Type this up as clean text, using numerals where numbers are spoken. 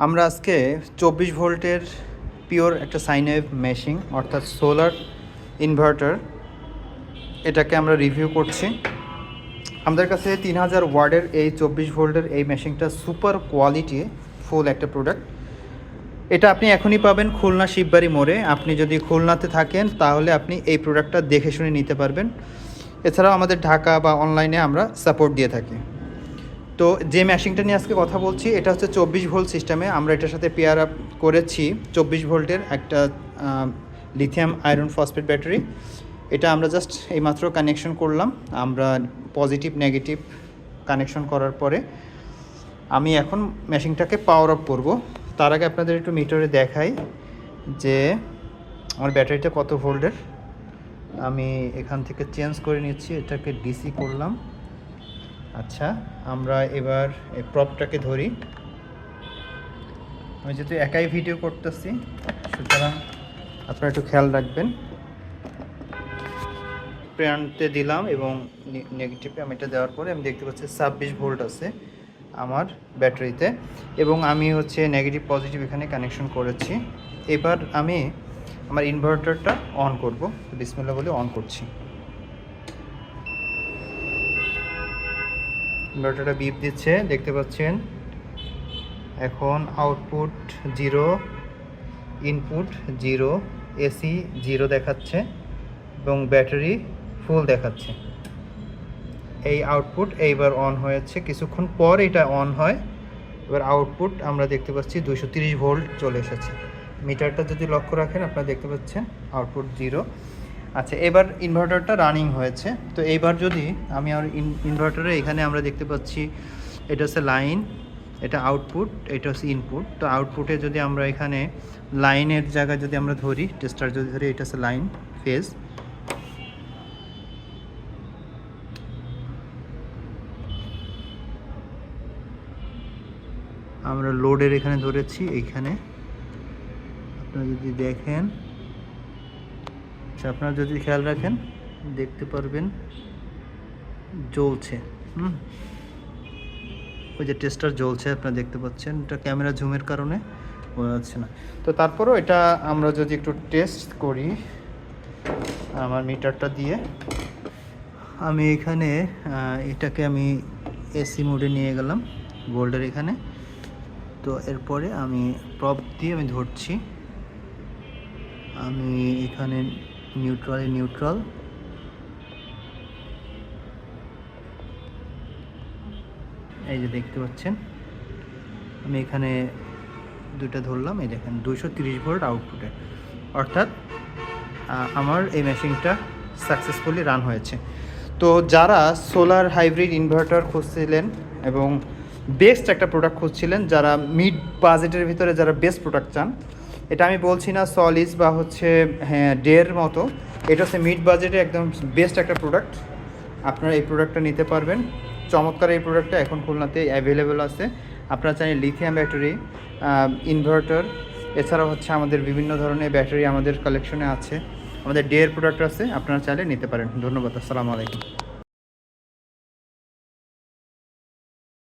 আমরা আজকে 24 ভোল্টের পিওর একটা সাইন ওয়েভ মেশিন অর্থাৎ সোলার ইনভার্টার এটাকে আমরা রিভিউ করছি। আমাদের কাছে 3000 ওয়াটের এই 24 ভোল্টের এই মেশিনটা সুপার কোয়ালিটি ফুল একটা প্রোডাক্ট। এটা আপনি এখনই পাবেন খুলনা শিববাড়ি মোড়ে। আপনি যদি খুলনাতে থাকেন তাহলে আপনি এই প্রোডাক্টটা দেখে শুনে নিতে পারবেন। এছাড়াও আমাদের ঢাকা বা অনলাইনে আমরা সাপোর্ট দিয়ে থাকি। তো যে মেশিনটা নিয়ে আজকে কথা বলছি এটা হচ্ছে 24 ভোল্ট সিস্টেমে। আমরা এটার সাথে পেয়ার আপ করেছি 24 ভোল্টের একটা লিথিয়াম আয়রন ফসফেট ব্যাটারি। এটা আমরা জাস্ট এইমাত্র কানেকশন করলাম। আমরা পজিটিভ নেগেটিভ কানেকশন করার পরে আমি এখন মেশিনটাকে পাওয়ার আপ করব। তার আগে আপনাদের একটু মিটারে দেখাই যে আমার ব্যাটারিটা কত ভোল্টের। আমি এখান থেকে চেঞ্জ করে নিচ্ছি, এটাকে ডিসি করলাম। আচ্ছা, আমরা এবার এই প্রপটাকে ধরি। আমি যেহেতু একাই ভিডিও করতেছি সুতরাং আপনারা একটু খেয়াল রাখবেন। প্রান্তে দিলাম এবং নেগেটিভে আমি এটা দেওয়ার পরে আমি দেখতে পাচ্ছি 26 ভোল্ট আছে আমার ব্যাটারিতে এবং আমি হচ্ছে নেগেটিভ পজিটিভ এখানে কানেকশন করেছি। এবার আমি আমার ইনভার্টারটা অন করব। বিসমিল্লাহ বলে অন করছি। ইনভার্টারটা বিপ দিচ্ছে, দেখতে পাচ্ছেন। এখন আউটপুট 0, ইনপুট 0, এসি 0 দেখাচ্ছে এবং ব্যাটারি ফুল দেখাচ্ছে। এই আউটপুট এইবার অন হয়েছে, কিছুক্ষণ পর এটা অন হয়। এবার আউটপুট আমরা দেখতে পাচ্ছি 230 ভোল্ট চলে এসেছে। মিটারটা যদি লক্ষ্য রাখেন আপনারা দেখতে পাচ্ছেন আউটপুট 0। আচ্ছা, এবার ইনভার্টারটা রানিং হয়েছে। তো এইবার যদি আমি আর ইনভার্টারে এখানে আমরা দেখতে পাচ্ছি এটা হচ্ছে লাইন, এটা আউটপুট, এটা হচ্ছে ইনপুট। তো আউটপুটে যদি আমরা এখানে লাইনের জায়গায় যদি আমরা ধরি, টেস্টার যদি ধরি, এটা হচ্ছে লাইন ফেজ। আমরা লোডের এখানে ধরেছি, এইখানে আপনারা যদি দেখেন, আচ্ছা আপনারা যদি খেয়াল রাখেন দেখতে পারবেন জ্বলছে। ওই যে টেস্টার জ্বলছে আপনারা দেখতে পাচ্ছেন। এটা ক্যামেরা জুমের কারণে বোঝা যাচ্ছে না। তো তারপরেও এটা আমরা যদি একটু টেস্ট করি আমার মিটারটা দিয়ে, আমি এখানে এটাকে আমি এসি মোডে নিয়ে গেলাম ভোল্টের এখানে। তো এরপরে আমি প্রপ দিয়ে আমি ধরছি। আমি এখানে নিউট্রাল এই যে দেখতে পাচ্ছেন আমি এখানে দুটো ধরলাম। এই দেখেন 230 ভোল্ট আউটপুটে, অর্থাৎ আমার এই মেশিনটা সাকসেসফুলি রান হয়েছে। তো যারা সোলার হাইব্রিড ইনভার্টার খুঁজছিলেন এবং বেস্ট একটা প্রোডাক্ট খুঁজছিলেন, যারা মিড বাজেটের ভিতরে যারা বেস্ট প্রোডাক্ট চান, এটা আমি বলছি না সলিস বা হচ্ছে হ্যাঁ ডের মতো, এটা হচ্ছে মিড বাজেটে একদম বেস্ট একটা প্রোডাক্ট। আপনারা এই প্রোডাক্টটা নিতে পারবেন। চমৎকার এই প্রোডাক্টটা এখন খুলনাতে অ্যাভেলেবেল আছে। আপনারা চাইলে লিথিয়াম ব্যাটারি, ইনভার্টার, এছাড়াও হচ্ছে আমাদের বিভিন্ন ধরনের ব্যাটারি আমাদের কালেকশনে আছে। আমাদের ডের প্রোডাক্ট আছে, আপনারা চাইলে নিতে পারেন। ধন্যবাদ। আসসালামু আলাইকুম।